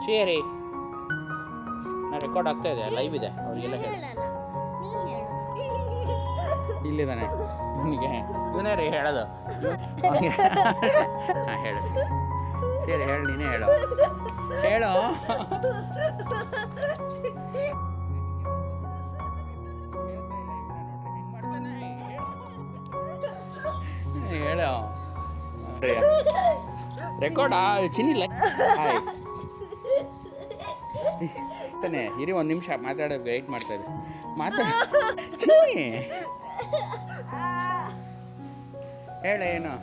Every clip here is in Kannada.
ಸರಿ, ನಾ ರೆಕಾರ್ಡ್ ಆಗ್ತಾ ಇದೆ, ಲೈವ್ ಇದೆ, ಅವ್ರಿಗೆಲ್ಲ ಹೇಳಿ. ಇಲ್ಲಿದ್ದಾನೆ ಇವನಿಗೆ, ಇವನೇ ರೀ ಹೇಳೋದು. ಹಾಂ ಹೇಳು, ಸರಿ ಹೇಳು, ನೀನೇ ಹೇಳು ಹೇಳು. ಹೇಳು ರೆಕಾರ್ಡಾ ಚಿನ್ನಿಲ್ಲ. ಹಾಯ್ ತಾನೆ, ಇರಿ ಒಂದು ನಿಮಿಷ ಮಾತಾಡೋದು ವೆಯ್ಟ್ ಮಾಡ್ತಾ ಇದ್ದೆ. ಮಾತಾಡ ಚಿನ್ನಿ, ಹೇಳ ಏನು.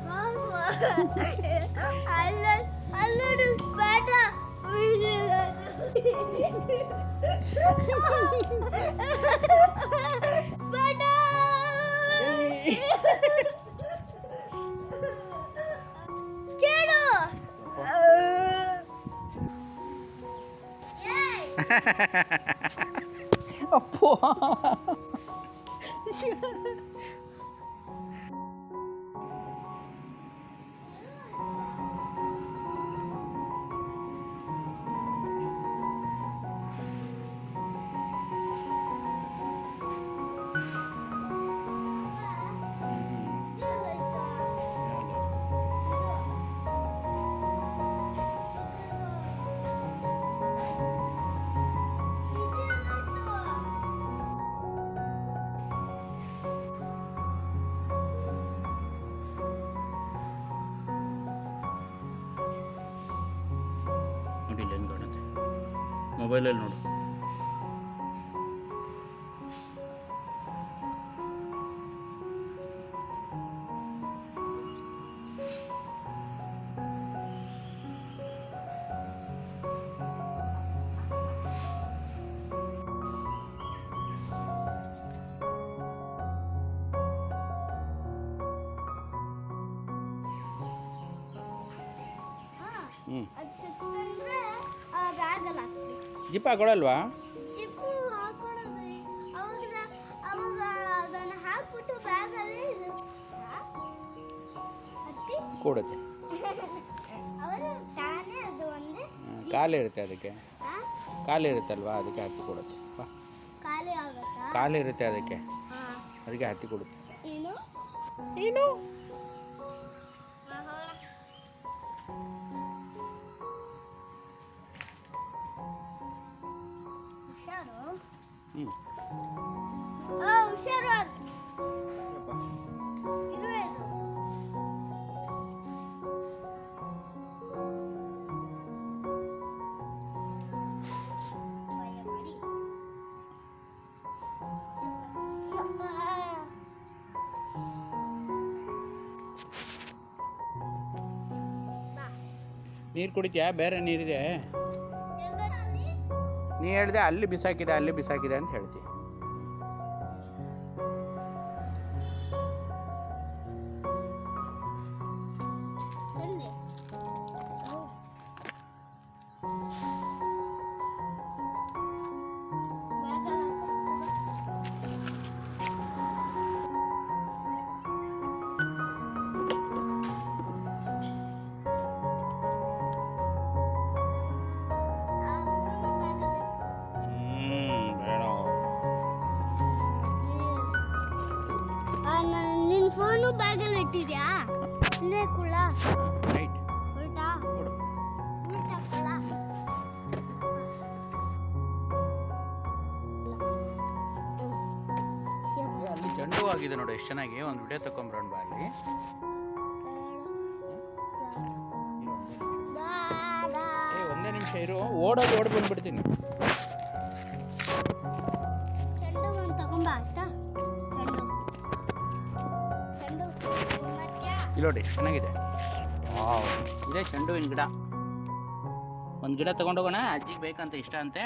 ಅಪ್ಪೋ ನೋಡಿಲ್ಲ ಹೆಂಗೆ ಕಾಣುತ್ತೆ ಮೊಬೈಲಲ್ಲಿ ನೋಡು. ಜಿಪ್ ಹಾಕೊಳಲ್ವಾ? ಕೂಡುತ್ತೆ, ಕಾಲಿರುತ್ತೆ, ಅದಕ್ಕೆ ಕಾಲಿರುತ್ತಲ್ವಾ, ಅದಕ್ಕೆ ಹತ್ತಿ ಕೊಡುತ್ತೆ. ಕಾಲಿರುತ್ತೆ ಅದಕ್ಕೆ ಹತ್ತಿ ಕೊಡುತ್ತೆ. ಏನು ನೀರು ಕುಡಿದ್ಯಾ? ಬೇರೆ ನೀರಿದೆ. ನೀ ಹೇಳ್ದೆ ಅಲ್ಲಿ ಬಿಸಾಕಿದೆ ಅಂತ ಹೇಳ್ತಿ. ನಿನ್ ಫೋನು ಬ್ಯಾಗಲ್ಲಿ ಇಟ್ಟಿದ್ಯಾ? ಕುಳ ರೈಟ್, ಉಲ್ಟಾ ಕೊಡು. ಉಲ್ಟಾ ಕುಳ. ಅಲ್ಲಿ ಚೆಂಡು ಆಗಿದೆ ನೋಡು, ಎಷ್ಟು ಚೆನ್ನಾಗಿ. ಒಂದು ವಿಡಿಯೋ ತಕೊಂಡ್ಬರೋಣ ಬಾ. ಅಲ್ಲಿ ಒಂದೇ ನಿಮಿಷ ಇರು, ಓಡಿ ಬಂದ್ಬಿಡ್ತೀನಿ. ಚೆಂಡು ಒಂದು ತಗೊಂಬ ಆಯ್ತಾ? ಇಲ್ಲಿ ನೋಡಿ, ಚೆನ್ನಾಗಿದೆ. ವಾವ್, ಇದೇ ಚೆಂಡು ಹೂವಿನ ಗಿಡ. ಒಂದು ಗಿಡ ತಗೊಂಡೋಗೋಣ, ಅಜ್ಜಿಗೆ ಬೇಕಂತ, ಇಷ್ಟ ಅಂತೆ.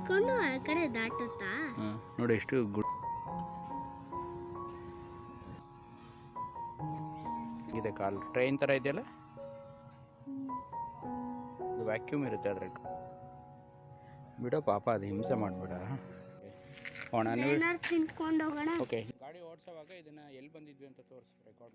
ನಿಂತ್ಕೊಂಡು ಆ ಕಡೆ ದಾಟುತ್ತಾ? ನೋಡಿ ಎಷ್ಟು ಇದೆ ಕಾಲು ಟ್ರೈನ್ ಥರ ಇದೆಯಲ್ಲ, ವ್ಯಾಕ್ಯೂಮ್ ಇರುತ್ತೆ ಅದ್ರಲ್ಲಿ. ಬಿಡೋ ಪಾಪ, ಅದು ಹಿಂಸೆ ಮಾಡಬೇಡ. ಏನಾದ್ರು ತಿನ್ಕೊಂಡು ಹೋಗೋಣ. ಓಕೆ, ಗಾಡಿ ಓಡಿಸೋವಾಗ ಇದನ್ನ ಎಲ್ಲಿ ಬಂದಿದ್ವಿ ಅಂತ ತೋರಿಸಿ ರೆಕಾರ್ಡ್.